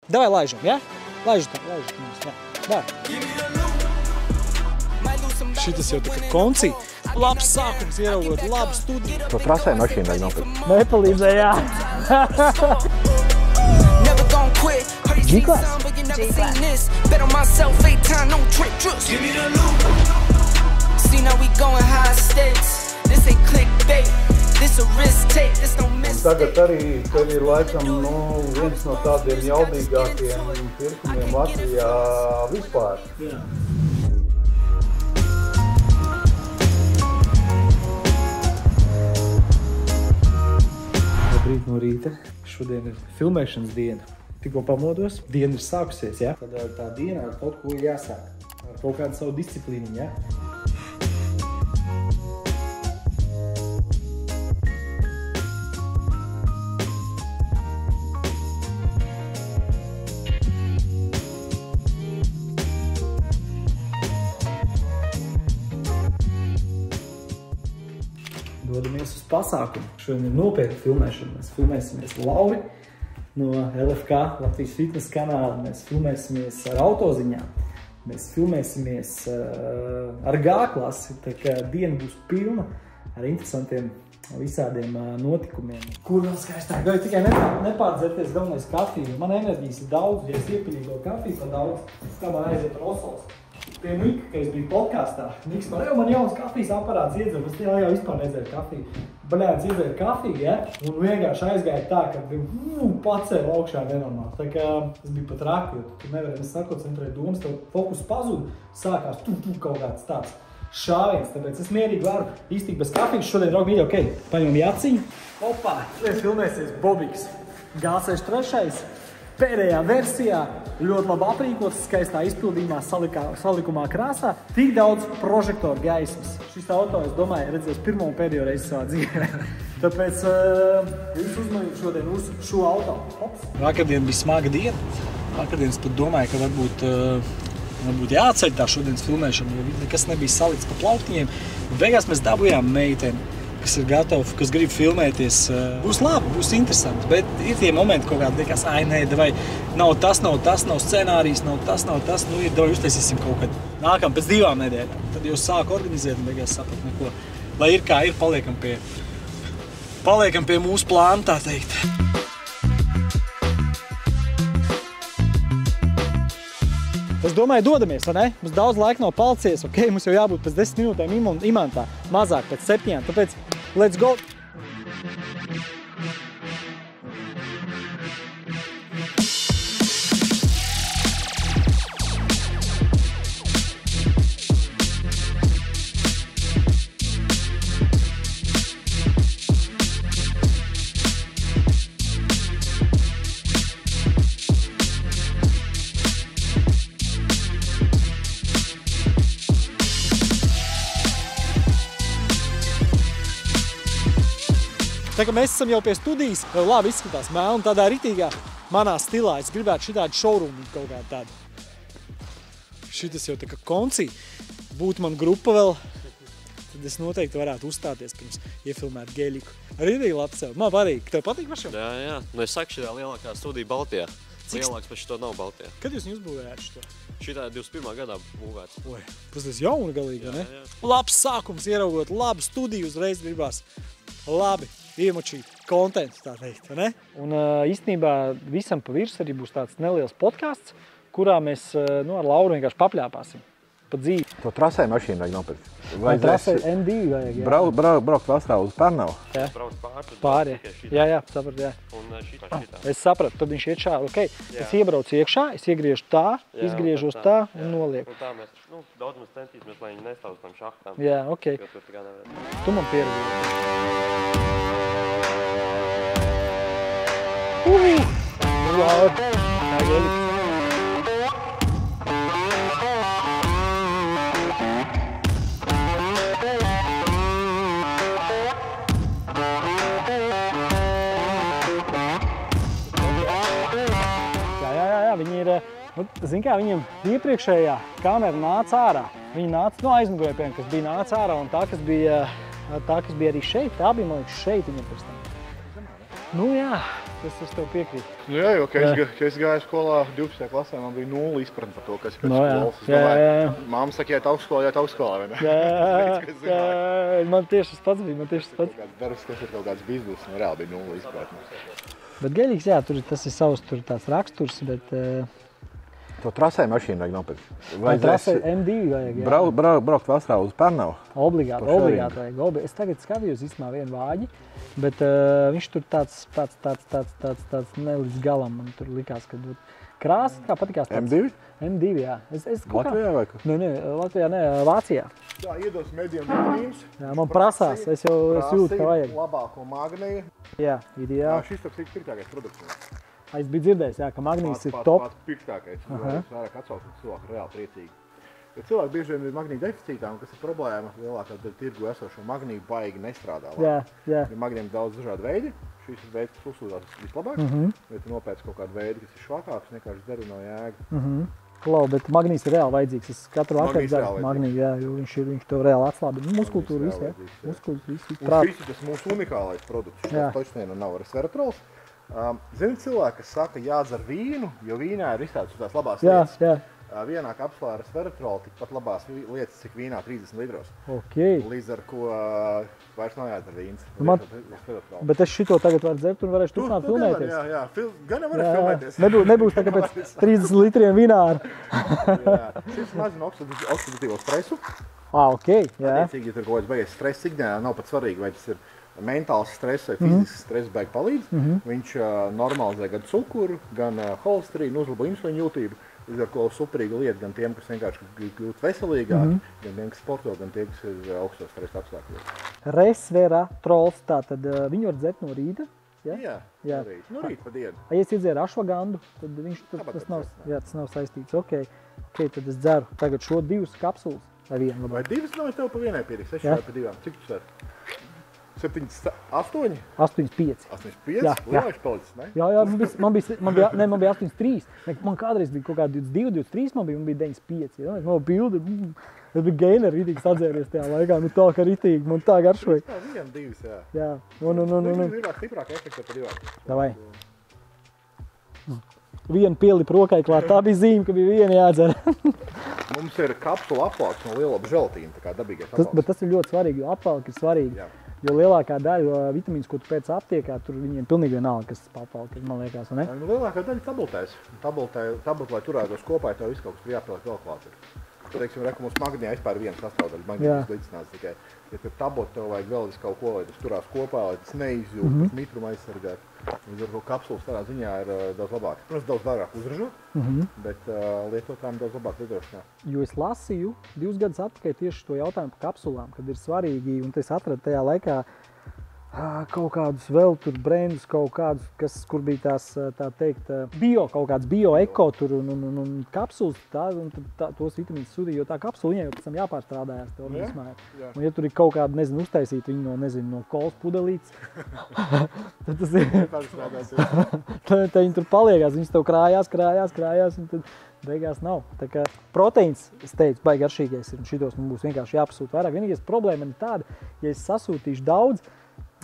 Davai laižam, ja? Laižam tā, jā. Davai. Šitas jau tā kā konci. Labs sākums ieraugot, labu studiju. To trasē mašīnu vajag nopirkt. Nepalīdzēja, jā. G-class. Tagad arī tev ir laikam viens no tādiem jaudīgākiem pirkumiem Latvijā vispār. Jā. Labrīt no rīta. Šodien ir filmēšanas diena. Tikko pamodos, diena ir sākusies, ja? Tad tā diena ar kaut ko jāsāk. Ar kaut kādu savu disciplīnu, ja? Dodamies uz pasākumu. Šodien ir nopietna filmēšana. Mēs filmēsimies Lauri no LFK, Latvijas fitness kanāla. Mēs filmēsimies ar autoziņām. Mēs filmēsimies ar G-klasi. Tā kā diena būs pilna ar interesantiem visādiem notikumiem. Kur vēl skaistāk? Vai tikai nepārdzerties galvenais kafiju. Man enerģijas ir daudz, ja es iepiļīju to kafiju pa daudz, tā man aiziet rosols. Pie Nika, kad es biju podkāstā, Niks man jauns kafijas aparāts iedzer, es jau vispār nedzēru kafiju. Baļēdz iedzēru kafiju, ja? Un vienkārši aizgāja tā, ka pacēla augšā nenormāli. Tā kā es biju pat raki, jo tu nevari sakoncentrēt domas, tev fokus pazuda, sākās kaut kāds tāds šāviens. Tāpēc es mierīgi varu iztikt bez kafijas. Šodien, draugi mīļi, ok, paņemam jaciņu. Opā, šodien filmēsies Bobiks. G63. Pēdējā versijā, ļoti labi aprīkots, skaistā izpildījumā, salikumā krāsā. Tik daudz prožektoru gaismas. Šis auto, es domāju, redzēs pirmo un pēdējo reizi savā dzīvē. Tāpēc jūs uzmanību šodien uz šo auto. Vakardien bija smaga diena. Vakardien es pat domāju, ka varbūt jāatceļ tā šodienas filmēšana, jo nekas nebija salikts pa plauktiņiem. Beigās mēs dabujām meiteni, kas ir gatavi, kas grib filmēties. Būs labi, būs interesanti, bet ir tie momenti kaut kādi liekas, nē, davai, nav tas, nav scenārijs, nav tas, nu ir, davai uztaisīsim kaut kad. Nākam pēc 2 nedēļām, tad jau sāk organizēt un beigās saprat neko. Lai ir kā ir, paliekam pie mūsu plāna, tā teikt. Es domāju, dodamies, vai ne? Mums daudz laika nav palicies, ok, mums jau jābūt pēc 10 minūtēm imantā, mazāk pēc 7, tāpēc let's go! Tā kā mēs esam jau pie studijas, jau labi izskatās melni, tādā ritīgā manā stilā. Es gribētu šitādu showroomu kaut kādu tādu. Šitas jau tā kā konci. Būtu man grupa vēl, tad es noteikti varētu uzstāties pirms iefilmēt Geļiku. Arī labi sev. Man patīk. Tev patīk pašam? Jā. Nu es saku, šitā lielākā studija Baltijā. Lielāks par šito nav Baltijā. Kad jūs uzbūvējāt šito? Šitā 21. gadā būvēts. Oi, tas jauna galīgi, ne? Labs sākums ieraugot, labu studiju uzreiz gribās. Labi. Iemočīt kontentu, tā teikt, vai ne? Un īstenībā visam pa virs arī būs tāds neliels podcasts, kurā mēs ar Lauru vienkārši papļāpāsim pa dzīvi. To trasē mašīnu vajag nopirkt. Man trasē ND vajag, jā. Braukt vasarā uz Pērnavu. Jā. Brauc pāri. Jā, sapratu, jā. Un šitā. Es sapratu, tad viņš iet šā, ok. Es iebraucu iekšā, es iegriežu tā, izgriežos tā un nolieku. Un tā mēs, daudz mēs centīsimies, lai viņi nestāv uz tam šahtām. Jā, ok. Tu man pieredzi. Labi. Tā Geļika. Jā, viņi ir, zin kā, viņiem iepriekšējā kamera nāca ārā. Viņi nāca, aizmugurē, piemēram, kas bija nāca ārā, un tā, kas bija arī šeit, tā bija, man liekas, šeit viņam pirms tam. Nu jā. es tev piekrītu. Nu jā, jo, kad es gāju skolā 12. klasē, man bija 0 izpratni par to, kas ir pēc skolas. Jā. Māma saka, iet augšskolā, vai ne? Jā, man tieši tas pats bija, Kaut kāds darbs, kas ir kaut kāds biznes, un reāli bija 0 izpratni. Bet Geļīgs, jā, tas ir savs tur tāds raksturs, bet... To trasē mašīnu vajag nopirkt. Trasē M2 vajag, jā. Braukt vasarā uz Pērnavu. Obligāti vajag. Es tagad skatījos īstenībā vienu vāģi, bet viņš tur tāds ne līdz galam. Man tur likās, ka krāsa kā patikās tāds. M2? M2, jā. Latvijā vai kur? Nē, Latvijā, nē, Vācijā. Tā, iedos medium vitamīns. Jā, man prasās, es jūtu, ka vajag. Labāko magniju. Jā, ideāli. Šis tāds ir pirktākais produkts. Es biju dzirdējis, jā, ka magnijs ir top. Pats pirktākais. Es vairāk atsaucu, ka cilvēki ir reāli priecīgi. Jo cilvēki bieži vien ir magniju deficītā, un kas ir problēma, lielākā daļa tirgu esošo magniju baigi nestrādā. Jā. Ir magnijiem daudz dažādu veidu. Šis ir veids, kas uzsūdās vislabāk. Ja tu nopēc kaut kādu veidu, kas ir švakāks, vienkārši deru nav jēga. Klau, bet magnijs ir reāli vajadzīgs. Es katru vakaru dzeru magniju, jā, jo viņš to reāli atslābi. Muskultūru visu, jā. Muskultūru visu. Un šis ir tas mūsu unikālais produkts. Šis točnēna nav resveratrols. Zini, cilvēki, kas saka, jādzer vīnu, jo vīnā ir izstādes tās labās lietas. Jā. Vienā kapsulā ar resveratrolu tikpat labās lietas, cik vīnā 30 litros. Līdz ar ko vairs nav jādzer vīns. Bet es šito tagad varu dzert un varēšu turpināt filmēties. Jā. Gan jau varēšu filmēties. Nebūs tā, ka pēc 30 litriem vināra. Šis mazina oksidatīvo stresu. Jā. Attiecīgi, ja tur kaut kāds beigas stress signālā, nav pat svarīgi, vai tas ir mentāls stress vai fizisks stress baigi palīdz. Viņš normalizē gan cukuru, gan holesterīnu, uzlabo insulīnu jūtību. Līdz ar ko superīga lieta gan tiem, kas vienkārši kļūt veselīgāki, gan tiem, kas sporto, gan tiem, kas ir augstos stresa apstākļos. Resveratrols, tātad viņu var dzert no rīta? Jā. No rīta pa dienu. Ja es iedzēru ašvagandu, tad tas nav saistīts. Ok, tad es dzeru tagad šo 2 kapsulas vai vienu. Vai 2 nav tev pa vienai pietiks? Es šādi pa 2. Cik tu sver? 8? 8,5. 8,5? Lielāks palicis, ne? Jā, man bija 8,3. Man kādreiz bija kaut kā 22, 23, man bija 9,5. Man bija bildi, es biju gainer rītīgi sadzēries tajā laikā. Tā kā rītīgi, man tā garšoja. Tā, 1, 2, jā. Jā. Ir stiprāk efekta par 2. Davai. Vienu pielipu rokai klāt, tā bija zīme, ka bija viena jādzer. Mums ir kapsula apvalks no lielopu želatīna, tā kā dabīgais apvalks. Bet tas ir ļoti svarīgi, jo apvalki ir svarīgi. Jā. Jo lielākā daļa vitamīns, ko tu pēc aptiekā, tur viņiem pilnīgi vienalga, kas apvalki, man liekas, vai ne? Lielākā daļa tabletēs. Tablet, lai turētos kopā, tev viss kaut kas tur jāpieliek vēl klāt. Teiksim, mums magnijā vispār viena sastāvdaļa, magnijas līdzināts tikai. Ja tur tablet, tev vajag vēl kaut ko, lai tas turās kopā, lai tas neizjūt, tas mitrumu aizsargāt. Līdz ar to kapsulas tādā ziņā ir daudz labāk. Protams, daudz vairāk uzražot, bet lietotājiem daudz labāk lietošanā. Jo es lasīju 2 gadus atpakaļ tieši to jautājumu par kapsulām, kad ir svarīgi, un es atradu tajā laikā kaut kādus vēl tur brandus, kaut kādus, kur bija tās, tā teikt, kaut kāds bio-eko tur un kapsulas, un tos vitamīnus sūtīja, jo tā kapsula viņai jau pēc tam jāpārstrādājās te organismā. Un ja tur ir kaut kāda, uztaisīt viņu no kolas pudelītes, tad tas ir, tad viņi tur paliekās, viņas tev krājās, un tad beigās nav. Tā kā proteīns, es teicu, baigi garšīgais ir, un šitos man būs vienkārši jāpasūta vairāk. Vienīgais problēma ir tāda, ja es sasūtīšu daudz,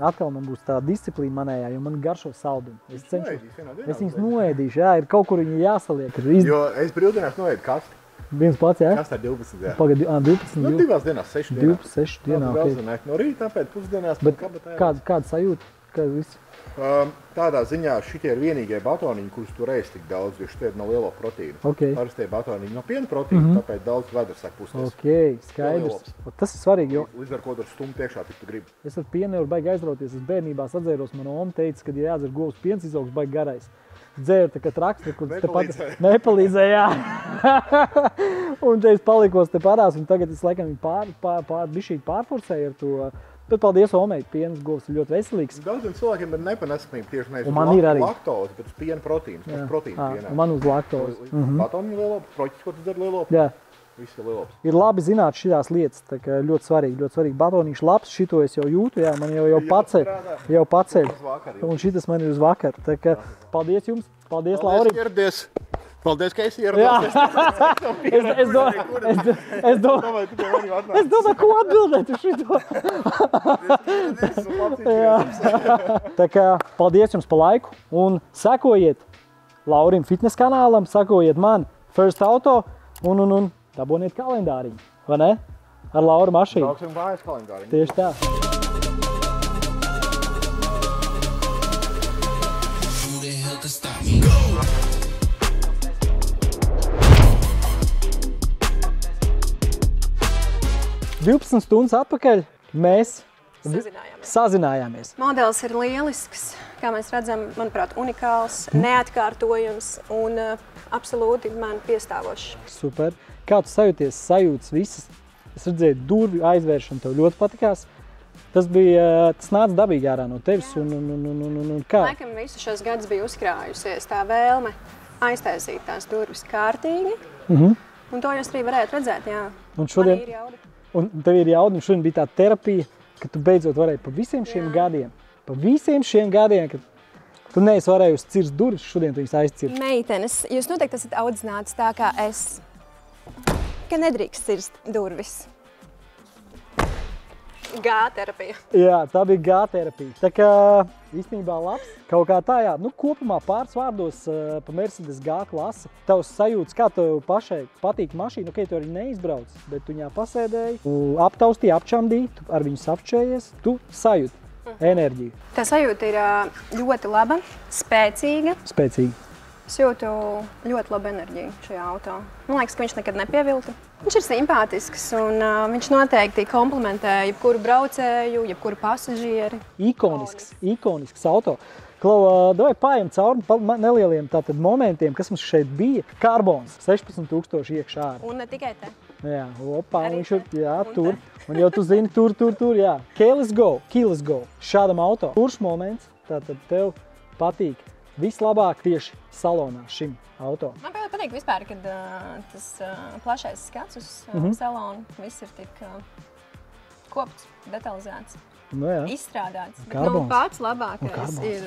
atkal man būs tā disciplīna manējā, jo man garšo saldumu. Es viņus noēdīšu, jā, ir kaut kur viņi jāsaliek. Jo es brīvdienās noēdu kasti. Viens pats, jā? Kastā 12, jā. Pagad, 12. No 2 dienās, 6 dienās. 6 dienā, ok. No rīta, pēc pusdienās. Bet kāda sajūta? Tādā ziņā šitie ir vienīgie batoniņi, kurus tu reiz tik daudz, jo šitie ir no lielo proteīnu. Parastie batoniņi no piena proteīnu, tāpēc daudz vedra sāk pusties. Ok, skaidrs. Tas ir svarīgi, jo... Līdz ar ko tur stumt iekšā, tik tu gribi. Es ar pienu nevaru baigi aizrauties. Es bērnībā sadzēros, mana oma teica, kad jādzer govs piens, izaugs baigi garais. Dzēru tā kā trakstri, kur nepalīdzēja. Un te es palikos te parās, un tagad es laikam bišķīt pārforsēju ar to. Bet paldies omei, pienas govs ir ļoti veselīgs. Daudziem cilvēkiem ir nepaneskamība tieši nevis laktozi, bet uz piena proteīns. Un man uz laktozi. Batoniņu lielopu, proķis, ko tu dari lielopu. Jā. Viss ir lielops. Ir labi zināt šitās lietas, tā kā ļoti svarīgi. Batoniņš labs, šito es jau jūtu, jā, man jau paceļ. Un šitas man ir uz vakaru. Tā kā paldies jums, paldies Lauri. Paldies, ka esi ieradies. Es domāju, ko atbildēt uz šito. Tā kā paldies jums par laiku un sekojiet Laurim fitness kanālam, sekojiet man First Auto un daboniet kalendāriņu, vai ne? Ar Lauru mašīnu. Brauksim mājas kalendāriņu. Tieši tā. Who the hell can stop me? Go! 12 stundas atpakaļ mēs sazinājāmies. Modelis ir lielisks, kā mēs redzam, manuprāt, unikāls, neatkārtojams un absolūti man piestāvošs. Super. Kā tu sajūties? Sajūtas visas. Es redzēju durvju aizvēršanu, tev ļoti patikās. Tas nāca dabīgi ārā no tevis un kā? Laikam visu šos gadus bija uzkrājusies tā vēlme aiztaisīt tās durvis kārtīgi. Un to jūs arī varētu redzēt, jā. Un šodien, man ir jaudi. Un tev ir jaudi, un šodien bija tā terapija, ka tu beidzot varēji pa visiem šiem gadiem, kad tu neesi varējusi cirst durvis, šodien tu viņas aizcirst. Meitenes, jūs noteikti esat audzināts tā kā es, ka nedrīkst cirst durvis. G-terapija. Jā, tā bija G-terapija. Tā kā īstenībā labs. Kaut kā tā, jā. Nu, kopumā pāris vārdos pa Mercedes G-klasi. Tavs sajūtas, kā tev pašai patīk mašīna, ok, tu arī neizbrauc, bet tu viņā pasēdēji, aptaustīji, apčamdīji, tu ar viņu sapčējies, tu sajūti enerģiju. Tā sajūta ir ļoti laba, spēcīga. Spēcīga. Es jūtu ļoti labu enerģiju šajā auto. Man liekas, ka viņš nekad nepievilta. Viņš ir simpātisks un viņš noteikti komplementē jebkuru braucēju, jebkuru pasažieri. Ikonisks auto. Klau, davai pājam cauri nelieliem tātad momentiem, kas mums šeit bija. Karbons, 16,000 iekšā. Un ne tikai te. Jā, opā, viņš ir, jā, tur. Un jau tu zini, tur, jā. Keyless go. Šādam auto. Kurš moments tātad tev patīk vislabāk tieši salonā šim auto? Man patīk vispār, kad tas plašais skats uz salonu. Viss ir tik kopts, detalizēts, izstrādāts. Karbons. Pats labākais ir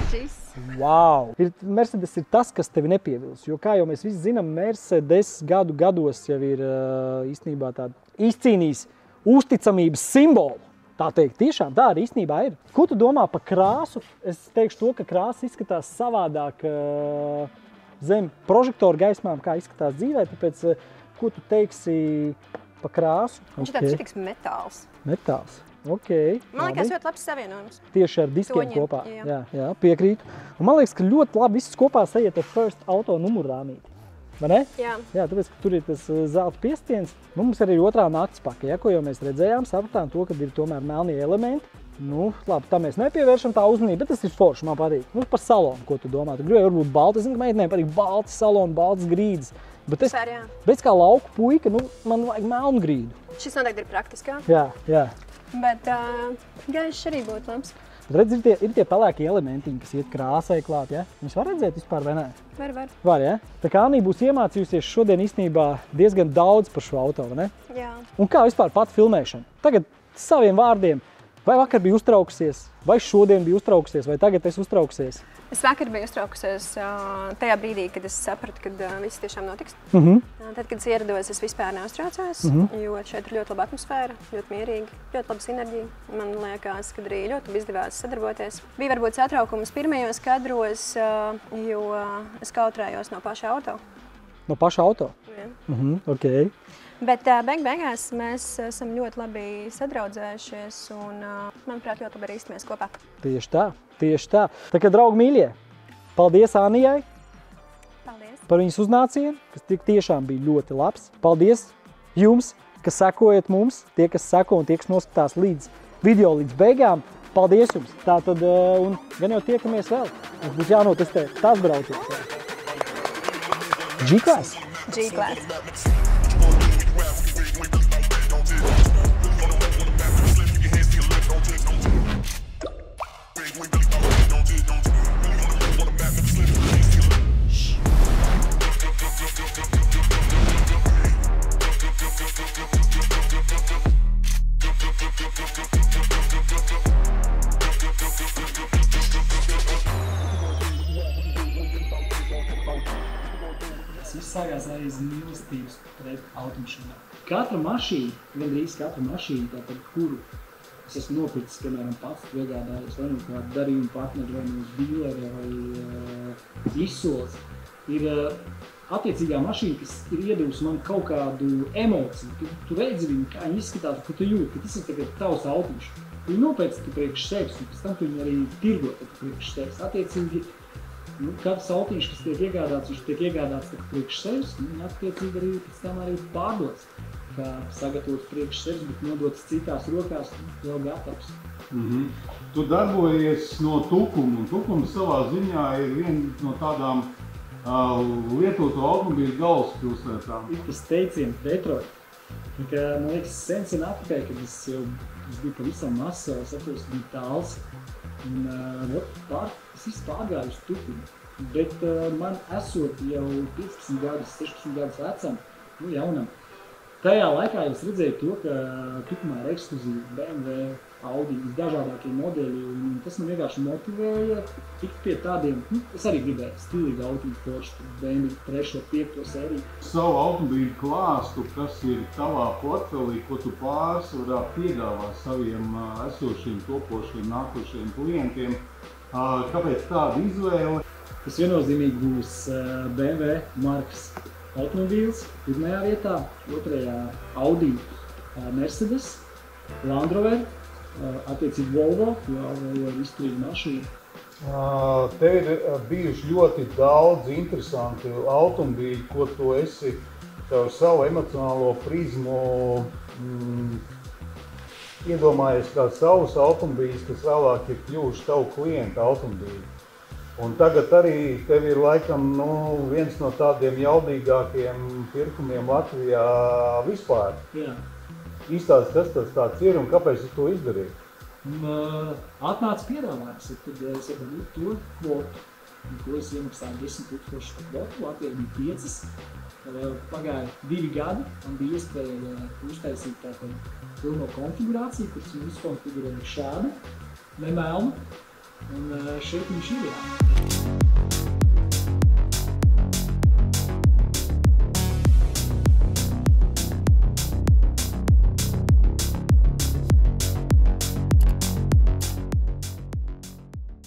šis. Wow! Mercedes ir tas, kas tevi nepievils, jo kā jau mēs visi zinām, Mercedes gados jau ir īstenībā tāda izcīnījis uzticamības simbolu. Tā teikt, tiešām tā arī īstenībā ir. Ko tu domā par krāsu? Es teikšu to, ka krāsa izskatās savādāk zem prožektoru gaismām, kā izskatās dzīvē, tāpēc ko tu teiksi par krāsu? Viņš ir tāds šitīgs metāls. Metāls, ok. Man liekas, ļoti labs savienojums. Tieši ar diskiem kopā. Jā, piekrītu. Un man liekas, ka ļoti labi viss kopā sajiet ar First Auto numurrāmīti. Vai ne? Jā. Jā, tāpēc, ka tur ir tas zelta piestiens. Nu, mums arī ir otrā naktspaka, ja, ko jau mēs redzējām, sapratām to, ka ir tomēr melnie elementi. Nu, labi, tā mēs nepievēršam tā uzmanību, bet tas ir forši, man patīk. Nu, par salonu, ko tu domā? Tu gribēji varbūt balti, es zinu, ka meitenēm patīk balti saloni, baltas grīdas. Bet es, bet kā lauku puika, nu, man vajag melnu grīdu. Šis noteikti ir praktiskā. Jā. Bet gaišs arī būtu labs. Redz, ir tie pelēkie elementiņi, kas iet krāsai klāt, ja? Viņus var redzēt vispār, vai ne? Var, ja? Tā kā Anī būs iemācījusies šodien īstenībā diezgan daudz par šo auto, vai ne? Jā. Un kā vispār pat filmēšana? Tagad saviem vārdiem, vai vakar bija uztraukusies, vai šodien bija uztraukusies, vai tagad esi uztraukusies? Es vakar biju uztraukusies tajā brīdī, kad es sapratu, ka viss tiešām notiks. Tad, kad es ierados, es vispār neuztraucos, jo šeit ir ļoti laba atmosfēra, ļoti mierīgi, ļoti laba sinerģija. Man liekas, ka arī ļoti izdevās sadarboties. Bija varbūt satraukums pirmajos kadros, jo es kautrējos no paša auto. No paša auto? Jā. Ok. Bet beigās mēs esam ļoti labi sadraudzējušies un, manuprāt, ļoti labi arī iztamies kopā. Tieši tā. Tā kā, draugi mīļie, paldies Anijai par viņas uznācienu, kas tiešām bija ļoti labs. Paldies jums, kas sekojat mums, tie, kas seko un tie, kas noskatās video līdz beigām. Paldies jums! Tātad, un gan jau tiekamies vēl. Mums būs jānotestē tās brauciens. G-Class? G-Class. tas viss sākās aiz mīlestības pret automašīnām. Katra mašīna, gandrīz katra mašīna, tātad, kuru es esmu nopircis, piemēram, pats iegādājos, vai nu kādu darījumu partneri, vai nu uz dīleri, vai izsoles, ir attiecīgā mašīna, kas ir iedevusi man kaut kādu emociju. Tu redzi viņu, kā viņi izskatās, ka tu jūti, ka tas ir tagad tavs autiņš. Tu nopēc tu priekš sevis, un pēc tam tu viņu arī tirgo priekš sevis. Attiecīgi, katrs autiņš, kas tiek iegādāts, viņš tiek iegādāts priekš sevis, un attiecīgi arī pēc tam arī pārdots, kā sagatavots priekš sevis, bet nodots citās rokās, jau gatavs. Tu darbojies no Tukuma, un Tukums savā ziņā ir viena no tādām lietoto automobīļu galvaspilsētām. Ir tas teiciens Detroit. Man liekas, sen atpakaļ, kad es biju pavisam mazs, es atceros, ka bija tāls. Un es visu pārgāju uz Tukumu. Bet man esot jau 15 gadus, 16 gadus vecam, jaunam, tajā laikā es redzēju to, ka Tukumā ir ekskluzīvi BMW, Audi, visdažādākie modeļi, un tas man vienkārši motivēja tikt pie tādiem, es arī gribēju stilīgi autiņu Porsche, BMW 3. 5. sēriju. Savu automobīļu klāstu, kas ir tavā portfelī, ko tu pārsvarā piedāvā saviem esošiem, topošiem, nākošiem klientiem, kāpēc tāda izvēle? Tas viennozīmīgi būs BMW markas automobīls pirmajā vietā, otrajā Audi, Mercedes, Land Rover, attiecīgi Volvo, jo Volvo ir izturīga mašīna. Tev ir bijuši ļoti daudz interesanti automobīļi, ko tu esi caur savu emocionālo prizmu iedomājies kā savus automobīļus, kas vēlāk ir kļuvuši tavu klientu automobīļi. Un tagad arī tev ir laikam viens no tādiem jaudīgākiem pirkumiem Latvijā vispār. Jā. Īstāsti, kas tas tāds ir un kāpēc tu to izdarīji? Atnāca piedāvājums, tad es iepazīju to kvotu, ko es iemaksāju 10 000 kvotu, Latvijā bija 5. Pagāja 2 gadi, man bija iespēja uztaisīt tādu pilno konfigurāciju, kuras uzkonfigurēja šādu, nemelnu, un šeit viņš ir.